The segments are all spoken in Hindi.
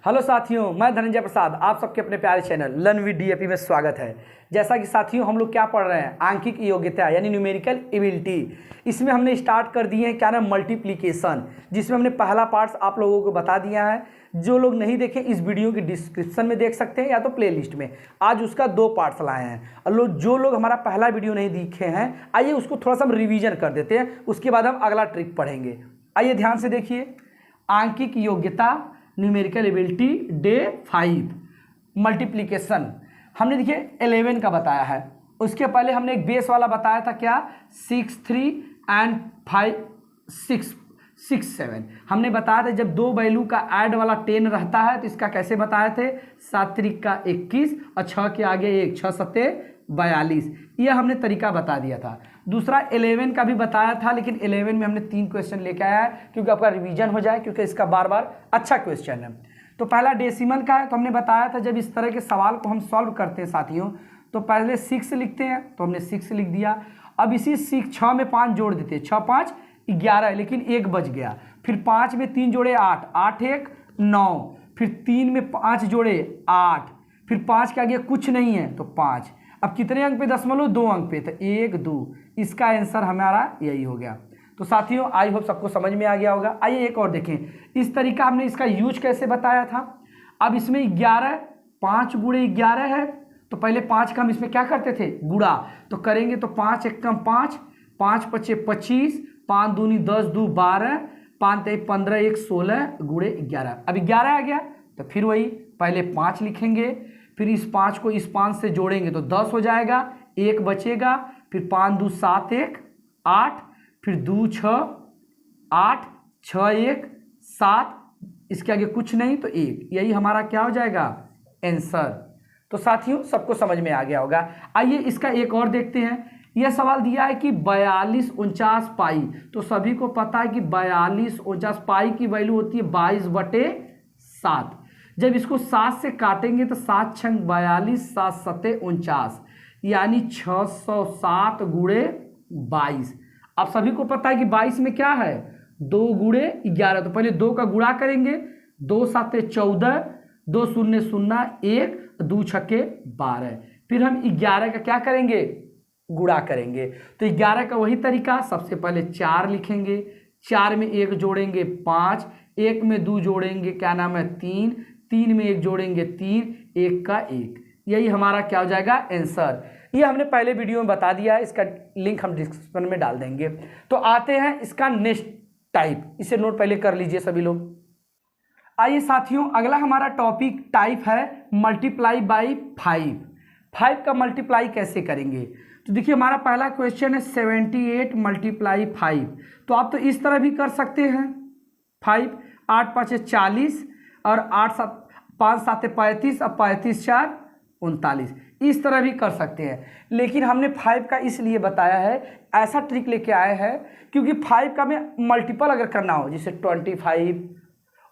हेलो साथियों, मैं धनंजय प्रसाद आप सबके अपने प्यारे चैनल लर्न विद डीएपी में स्वागत है। जैसा कि साथियों हम लोग क्या पढ़ रहे हैं, आंकिक योग्यता यानी न्यूमेरिकल एबिलिटी। इसमें हमने स्टार्ट कर दिए हैं क्या नाम, मल्टीप्लिकेशन, जिसमें हमने पहला पार्ट्स आप लोगों को बता दिया है। जो लोग नहीं देखें इस वीडियो की डिस्क्रिप्शन में देख सकते हैं या तो प्लेलिस्ट में। आज उसका 2 पार्ट्स लाए हैं। और जो लोग हमारा पहला वीडियो नहीं देखे हैं, आइए उसको थोड़ा सा हम रिविजन कर देते हैं, उसके बाद हम अगला ट्रिक पढ़ेंगे। आइए ध्यान से देखिए, आंकिक योग्यता न्यूमेरिकल एबिलिटी डे 5 मल्टीप्लिकेशन। हमने देखिए 11 का बताया है। उसके पहले हमने एक बेस वाला बताया था क्या, 6 3 एंड 5 6 6 7। हमने बताया था जब दो वैल्यू का ऐड वाला 10 रहता है तो इसका कैसे बताए थे, 7 3 का 21 और 6 के आगे 1, 6 7 42। यह हमने तरीका बता दिया था। दूसरा 11 का भी बताया था, लेकिन 11 में हमने 3 क्वेश्चन लेके आया है क्योंकि आपका रिवीजन हो जाए, क्योंकि इसका बार बार अच्छा क्वेश्चन है। तो पहला डेसिमल का है, तो हमने बताया था जब इस तरह के सवाल को हम सॉल्व करते हैं साथियों, तो पहले 6 लिखते हैं, तो हमने 6 लिख दिया। अब इसी 6 में 5 जोड़ देते हैं, 6 5 11, लेकिन 1 बच गया। फिर 5 में 3 जोड़े 8, 8 1 9, फिर 3 में 5 जोड़े 8, फिर 5 के आगे कुछ नहीं है तो 5। अब कितने अंक पे दशमलव, 2 अंक पे, तो 1 2। इसका आंसर हमारा यही हो गया। तो साथियों आई होप सबको समझ में आ गया होगा। आइए एक और देखें, इस तरीका हमने इसका यूज कैसे बताया था। अब इसमें 11 5 गुणे 11 है, तो पहले 5 का हम इसमें क्या करते थे, गुणा। तो करेंगे तो 5 1 5, 5 5 25, 5 दूनी 10 2 12, 5 3 15 1 16 गुणे 11। अब 11 आ गया, तो फिर वही पहले 5 लिखेंगे, फिर इस 5 को इस 5 से जोड़ेंगे तो 10 हो जाएगा, 1 बचेगा, फिर 5 2 7 1 8, फिर 2 6 8, 6 1 7, इसके आगे कुछ नहीं तो 1। यही हमारा क्या हो जाएगा, आंसर। तो साथियों सबको समझ में आ गया होगा। आइए इसका एक और देखते हैं। यह सवाल दिया है कि 42 49 पाई। तो सभी को पता है कि 42 49 पाई की वैल्यू होती है 22/7। जब इसको 7 से काटेंगे तो 7 छंग 42, 7 7 49, यानी 607 गुणे 22। अब सभी को पता है कि 22 में क्या है, 2 गुणे 11। तो पहले 2 का गुणा करेंगे, 2 7 14, 2 0 0 1, 2 6 12। फिर हम 11 का क्या करेंगे, गुणा करेंगे। तो 11 का वही तरीका, सबसे पहले 4 लिखेंगे, 4 में 1 जोड़ेंगे 5, 1 में 2 जोड़ेंगे क्या नाम है 3, 3 में 1 जोड़ेंगे 3, 1 का 1। यही हमारा क्या हो जाएगा, आंसर। ये हमने पहले वीडियो में बता दिया है, इसका लिंक हम डिस्क्रिप्शन में डाल देंगे। तो आते हैं इसका नेक्स्ट टाइप, इसे नोट पहले कर लीजिए सभी लोग। आइए साथियों अगला हमारा टॉपिक टाइप है मल्टीप्लाई बाई 5। 5 का मल्टीप्लाई कैसे करेंगे, तो देखिए हमारा पहला क्वेश्चन है 78 मल्टीप्लाई 5। तो आप तो इस तरह भी कर सकते हैं, 5 8 5 40 और 8 7 5 7 35 और 35 4 39, इस तरह भी कर सकते हैं। लेकिन हमने 5 का इसलिए बताया है, ऐसा ट्रिक लेके आए हैं क्योंकि 5 का में मल्टीपल अगर करना हो, जैसे 25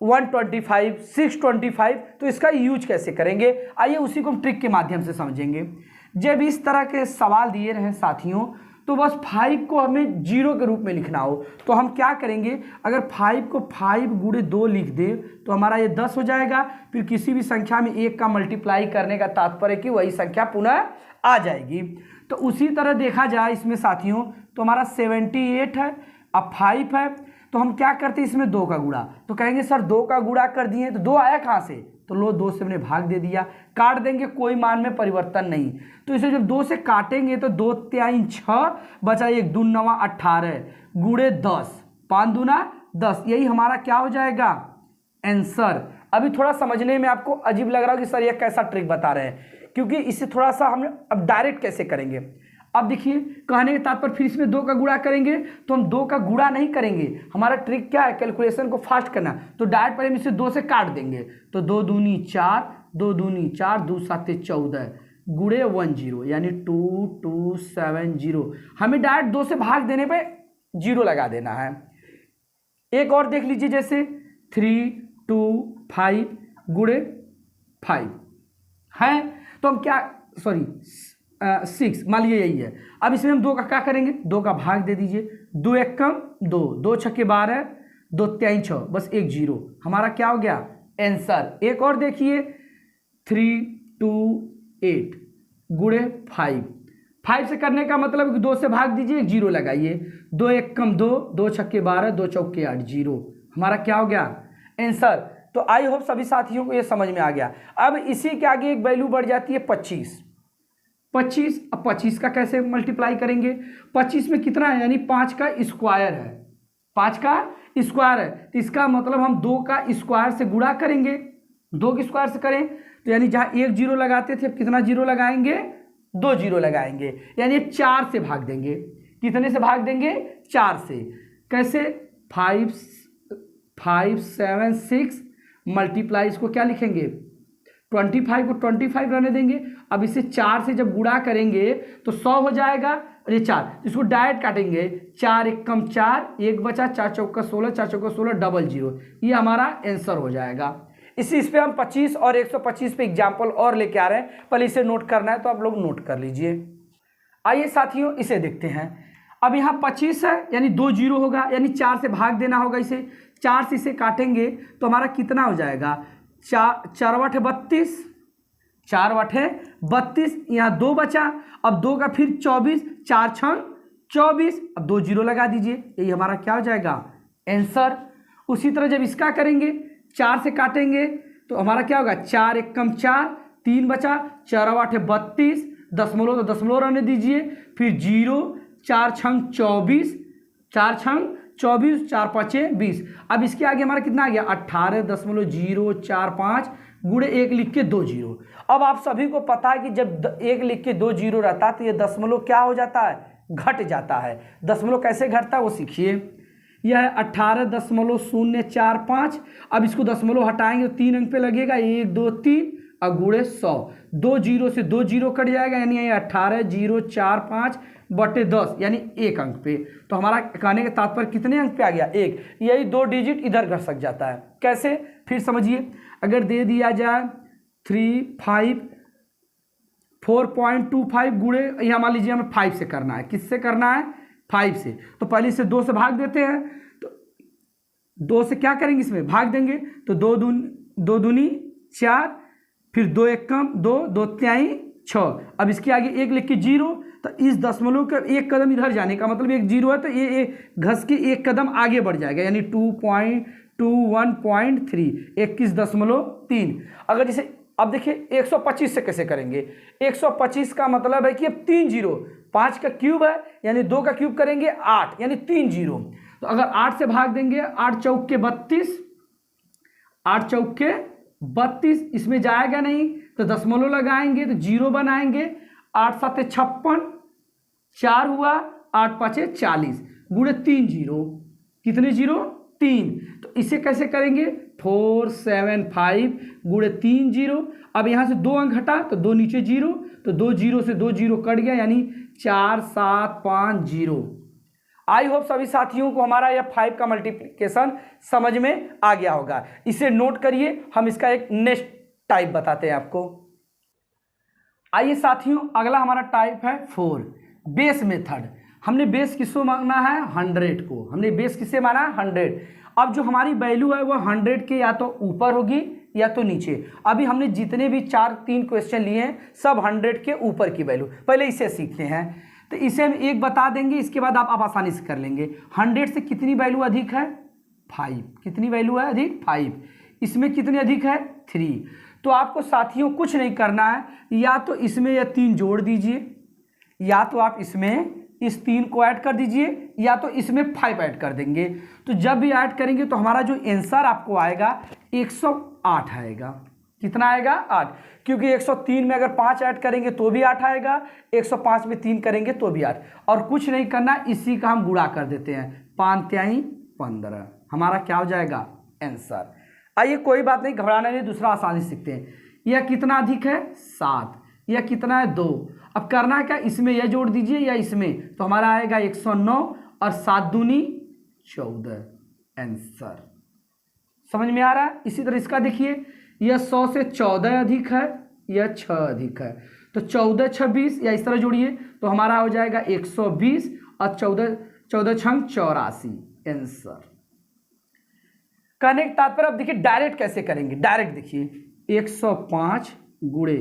125 625, तो इसका यूज कैसे करेंगे, आइए उसी को हम ट्रिक के माध्यम से समझेंगे। जब इस तरह के सवाल दिए रहे साथियों, तो बस 5 को हमें 0 के रूप में लिखना हो तो हम क्या करेंगे, अगर 5 को 5 गुणे 2 लिख दे तो हमारा ये 10 हो जाएगा। फिर किसी भी संख्या में 1 का मल्टीप्लाई करने का तात्पर्य कि वही संख्या पुनः आ जाएगी। तो उसी तरह देखा जाए इसमें साथियों, तो हमारा 78 है, अब 5 है, तो हम क्या करते हैं इसमें 2 का गुणा। तो कहेंगे सर 2 का गुणा कर दिए तो 2 आया कहाँ से, तो लो 2 से हमने भाग दे दिया, काट देंगे, कोई मान में परिवर्तन नहीं। तो इसे जब 2 से काटेंगे तो 2 3 6 बचा 1 2 9 18 गुणे 10, 5 दूना 10, यही हमारा क्या हो जाएगा, आंसर। अभी थोड़ा समझने में आपको अजीब लग रहा हो कि सर ये कैसा ट्रिक बता रहे हैं, क्योंकि इसे थोड़ा सा हम अब डायरेक्ट कैसे करेंगे। अब देखिए कहने के तात्पर्य फिर इसमें 2 का गुणा करेंगे, तो हम 2 का गुणा नहीं करेंगे, हमारा ट्रिक क्या है, कैलकुलेशन को फास्ट करना। तो डायरेक्ट पहले हम इसे 2 से काट देंगे, तो 2 दूनी 4, 2 दूनी 4, 2 7 14 गुणे 10, यानी 2270। हमें डायरेक्ट 2 से भाग देने पे 0 लगा देना है। एक और देख लीजिए, जैसे 3 2 5 गुणे 5 है, तो हम क्या, सॉरी 6 मान लीजिए यही है। अब इसमें हम 2 का क्या करेंगे, 2 का भाग दे दीजिए, 2 1 कम 2, 2 6 12, 2 3 6, बस 1 0, हमारा क्या हो गया, आंसर। एक और देखिए 328 गुणे 5, 5 से करने का मतलब 2 से भाग दीजिए, एक जीरो लगाइए, 2 एक कम 2, 2 छक्के 12, 2 चौके 8, जीरो। हमारा क्या हो गया? आंसर। तो आई होप सभी साथियों को ये समझ में आ गया। अब इसी के आगे एक वैल्यू बढ़ जाती है 25। 25, अब 25 का कैसे मल्टीप्लाई करेंगे? 25 में कितना है, यानी 5 का स्क्वायर है, 5 का स्क्वायर है, तो इसका मतलब हम 2 का स्क्वायर से गुणा करेंगे, 2 के स्क्वायर से करें तो यानी जहाँ एक जीरो लगाते थे अब कितना जीरो लगाएंगे? 2 जीरो लगाएंगे, यानी 4 से भाग देंगे। कितने से भाग देंगे? 4 से। कैसे? 5 7 6 मल्टीप्लाई, इसको क्या लिखेंगे? 25 को 25 रहने देंगे। अब इसे 4 से जब गुणा करेंगे तो 100 हो जाएगा, और ये 4, इसको डायरेक्ट काटेंगे, 4 एक कम 4, एक बचा, 4 चौका 16, 4 चौका 16, डबल जीरो, ये हमारा आंसर हो जाएगा। इस पे हम 25 और 125 पे एग्जाम्पल और लेके आ रहे हैं, पहले इसे नोट करना है तो आप लोग नोट कर लीजिए। आइए साथियों इसे देखते हैं। अब यहाँ 25 है, यानी 2 जीरो होगा, यानी 4 से भाग देना होगा इसे, 4 से इसे काटेंगे तो हमारा कितना हो जाएगा? 4 बटे 32, 4 बटे 32, यहाँ 2 बचा, अब 2 का फिर 24, 4 छंग 24, अब 2 जीरो लगा दीजिए, यही हमारा क्या हो जाएगा? आंसर। उसी तरह जब इसका करेंगे, 4 से काटेंगे तो हमारा क्या होगा? 4 एक कम 4, 3 बचा, 4 बटे 32, दशमलव तो दशमलव रहने दीजिए, फिर जीरो, 4 छंग 24, 4 छंग 24, 4 पचे 20। अब इसके आगे हमारा कितना आ गया? 18.045 गुणे 1 लिख के 2 जीरो। अब आप सभी को पता है कि जब 1 लिख के 2 जीरो रहता है तो ये दशमलव क्या हो जाता है? घट जाता है। दशमलव कैसे घटता है वो सीखिए। यह है 18.045। अब इसको दशमलव हटाएंगे तो 3 अंक पे लगेगा, 1 2 3 और गुणे 100, 2 जीरो से 2 जीरो कट जाएगा, यानी 18.045 बटे 10, यानी 1 अंक पे। तो हमारा कहने का तात्पर्य कितने अंक पे आ गया? 1। यही 2 डिजिट इधर घट सक जाता है। कैसे? फिर समझिए। अगर दे दिया जाए 4.25 गुणे, यहाँ मान लीजिए हमें 5 से करना है। किससे करना है? 5 से। तो पहले इसे 2 से भाग देते हैं, तो 2 से क्या करेंगे? इसमें भाग देंगे, तो 2 दूनी 4, फिर 2 एक कम 2, 2 त्याई 6। अब इसके आगे 1 लिख के 0, तो इस दशमलव का एक कदम इधर जाने का मतलब एक जीरो है, तो ये घस के एक कदम आगे बढ़ जाएगा, यानी 2.21.3, 21.3। अगर इसे अब देखिए 125 से कैसे करेंगे? 125 का मतलब है कि अब 3 जीरो, 5 का क्यूब है, यानी 2 का क्यूब करेंगे 8, यानी 3 जीरो। तो अगर 8 से भाग देंगे, 8 चौके 32, 8 चौके 32, इसमें जाएगा नहीं तो दशमलव लगाएंगे तो जीरो बनाएंगे, 8 7 56, 4 हुआ, 8 5 40 गुणे 3 जीरो। कितने जीरो? 3। तो इसे कैसे करेंगे? 475 गुणे 3 जीरो। अब यहाँ से 2 अंक हटा तो 2 नीचे जीरो, तो 2 जीरो से 2 जीरो कट गया, यानी 4750। आई होप सभी साथियों को हमारा यह 5 का मल्टीप्लिकेशन समझ में आ गया होगा। इसे नोट करिए, हम इसका एक नेक्स्ट टाइप बताते हैं आपको। आइए साथियों, अगला हमारा टाइप है 4, बेस मेथड। हमने बेस किसको माना है? 100 को। हमने बेस किसे माना? 100। अब जो हमारी वैल्यू है वो 100 के या तो ऊपर होगी या तो नीचे। अभी हमने जितने भी 3 क्वेश्चन लिए हैं सब 100 के ऊपर की वैल्यू। पहले इसे सीखते हैं, तो इसे हम एक बता देंगे, इसके बाद आप आसानी से कर लेंगे। 100 से कितनी वैल्यू अधिक है? 5। कितनी वैल्यू है अधिक? 5। इसमें कितनी अधिक है? 3। तो आपको साथियों कुछ नहीं करना है, या तो इसमें यह 3 जोड़ दीजिए, या तो आप इसमें इस 3 को ऐड कर दीजिए, या तो इसमें 5 ऐड कर देंगे। तो जब भी ऐड करेंगे तो हमारा जो आंसर आपको आएगा 108 आएगा। कितना आएगा? 8। क्योंकि 103 में अगर 5 ऐड करेंगे तो भी 8 आएगा, 105 में 3 करेंगे तो भी 8। और कुछ नहीं करना, इसी का हम गुणा कर देते हैं, 5 त्याई 15। हमारा क्या हो जाएगा? आंसर। आइए कोई बात नहीं, घबराना नहीं, दूसरा आसानी सीखते हैं। यह कितना अधिक है? 7। यह कितना है? 2। अब करना है क्या? इसमें यह जोड़ दीजिए या इसमें, तो हमारा आएगा 109 और 7 दूनी 14। आंसर समझ में आ रहा है? इसी तरह इसका देखिए, यह 100 से 14 अधिक है, यह 6 अधिक है, तो 14 26 या इस तरह जोड़िए तो हमारा हो जाएगा 120 और 14 14 छंग 84। आंसर। कहने का तात्पर्य अब देखिए डायरेक्ट कैसे करेंगे। डायरेक्ट देखिए 105 गुणे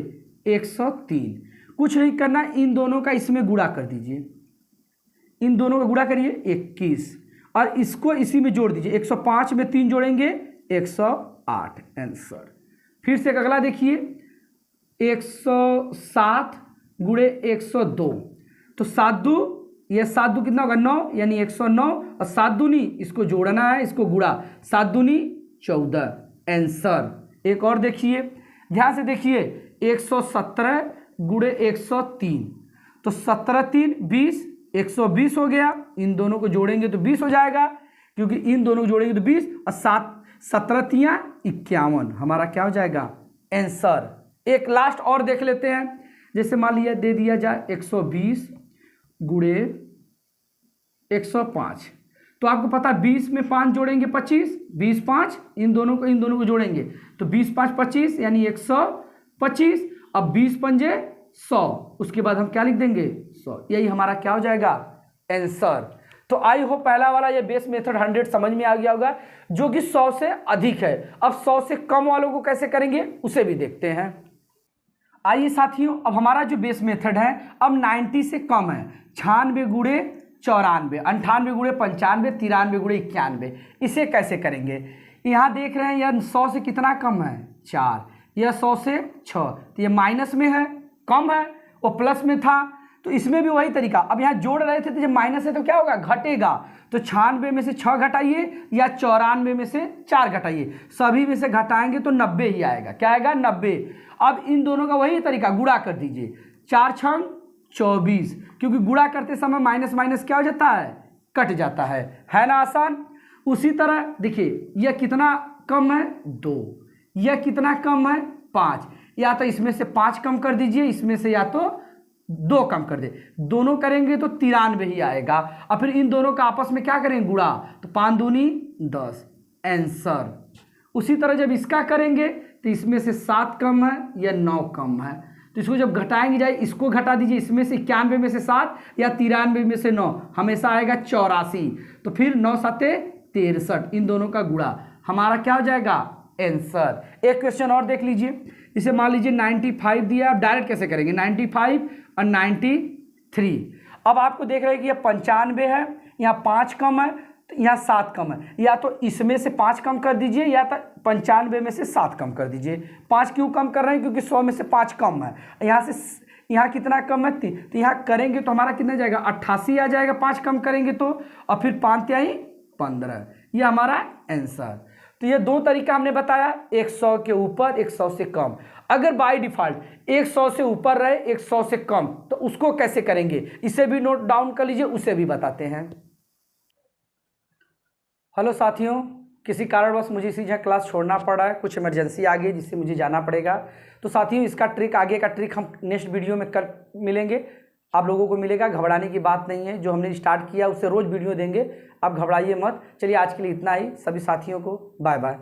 103, कुछ नहीं करना, इन दोनों का इसमें गुणा कर दीजिए, इन दोनों का गुणा करिए 21 और इसको इसी में जोड़ दीजिए। 105 में 3 जोड़ेंगे 108 आंसर। फिर से अगला देखिए 107 गुणे 102, तो 7 दू, ये 7 दू कितना होगा 9, यानी 109 और 7 दूनी इसको जोड़ना है, इसको गुणा, 7 दूनी 14 आंसर। एक और देखिए, ध्यान से देखिए 117 गुणे 103, तो 17 3 20, 120 हो गया। इन दोनों को जोड़ेंगे तो 20 हो जाएगा, क्योंकि इन दोनों को जोड़ेंगे तो 20 और 17 तियां 51, हमारा क्या हो जाएगा आंसर। एक लास्ट और देख लेते हैं, जैसे मान लिया दे दिया जाए 120 गुणे 105, तो आपको पता 20 में 5 जोड़ेंगे 25, 20 5, इन दोनों को जोड़ेंगे तो 20 5 25, यानी 125। अब 20 पंजे 100, उसके बाद हम क्या लिख देंगे 100, यही हमारा क्या हो जाएगा आंसर। तो आई होप पहला वाला ये बेस मेथड 100 समझ में आ गया होगा, जो कि 100 से अधिक है। अब 100 से कम वालों को कैसे करेंगे उसे भी देखते हैं। आइए साथियों, अब हमारा जो बेस मेथड है अब 90 से कम है, 96 गुणे 94, 98 गुणे 95, 93 गुणे 91, इसे कैसे करेंगे। यहाँ देख रहे हैं यह 100 से कितना कम है 4, यह 100 से 6, तो ये माइनस में है, कम है, वो प्लस में था, तो इसमें भी वही तरीका। अब यहाँ जोड़ रहे थे तो जब माइनस है तो क्या होगा घटेगा, तो 96 में से 6 घटाइए या 94 में से 4 घटाइए, सभी में से घटाएंगे तो 90 ही आएगा। क्या आएगा 90। अब इन दोनों का वही तरीका, गुणा कर दीजिए, 4 6 24, क्योंकि गुणा करते समय माइनस माइनस क्या हो जाता है कट जाता है ना आसान। उसी तरह देखिए यह कितना कम है 2, यह कितना कम है 5, या तो इसमें से 5 कम कर दीजिए, इसमें से या तो 2 कम कर दे, दोनों करेंगे तो 93 ही आएगा। और फिर इन दोनों का आपस में क्या करेंगे गुणा, तो 5 दूनी 10 आंसर। उसी तरह जब इसका करेंगे तो इसमें से 7 कम है या 9 कम है, तो इसको जब घटाएंगे जाए, इसको घटा दीजिए, इसमें से 91 में से 7 या 93 में से 9, हमेशा आएगा 84, तो फिर 9 7 63, इन दोनों का गुणा, हमारा क्या हो जाएगा आंसर। एक क्वेश्चन और देख लीजिए, इसे मान लीजिए 95 दिया, आप डायरेक्ट कैसे करेंगे 95 और 93। अब आपको देख रहे हैं कि यह 95 है, यहाँ 5 कम है, तो यहाँ 7 कम है, या तो इसमें से 5 कम कर दीजिए या तो 95 में से 7 कम कर दीजिए। 5 क्यों कम कर रहे हैं, क्योंकि 100 में से 5 कम है, यहाँ कितना कम है 3, तो यहाँ करेंगे तो हमारा कितना जाएगा 88 आ जाएगा, 5 कम करेंगे तो, और फिर 5 तिहाई 15, ये हमारा आंसर। तो ये 2 तरीका हमने बताया, 100 के ऊपर 100 से कम। अगर बाय डिफॉल्ट 100 से ऊपर रहे 100 से कम, तो उसको कैसे करेंगे, इसे भी नोट डाउन कर लीजिए, उसे भी बताते हैं। हेलो साथियों, किसी कारणवश मुझे इसी जगह क्लास छोड़ना पड़ रहा है, कुछ इमरजेंसी आ गई जिससे मुझे जाना पड़ेगा। तो साथियों इसका ट्रिक, आगे का ट्रिक हम नेक्स्ट वीडियो में कर मिलेंगे, आप लोगों को मिलेगा, घबराने की बात नहीं है। जो हमने स्टार्ट किया उससे रोज़ वीडियो देंगे, आप घबराइए मत। चलिए आज के लिए इतना ही, सभी साथियों को बाय बाय।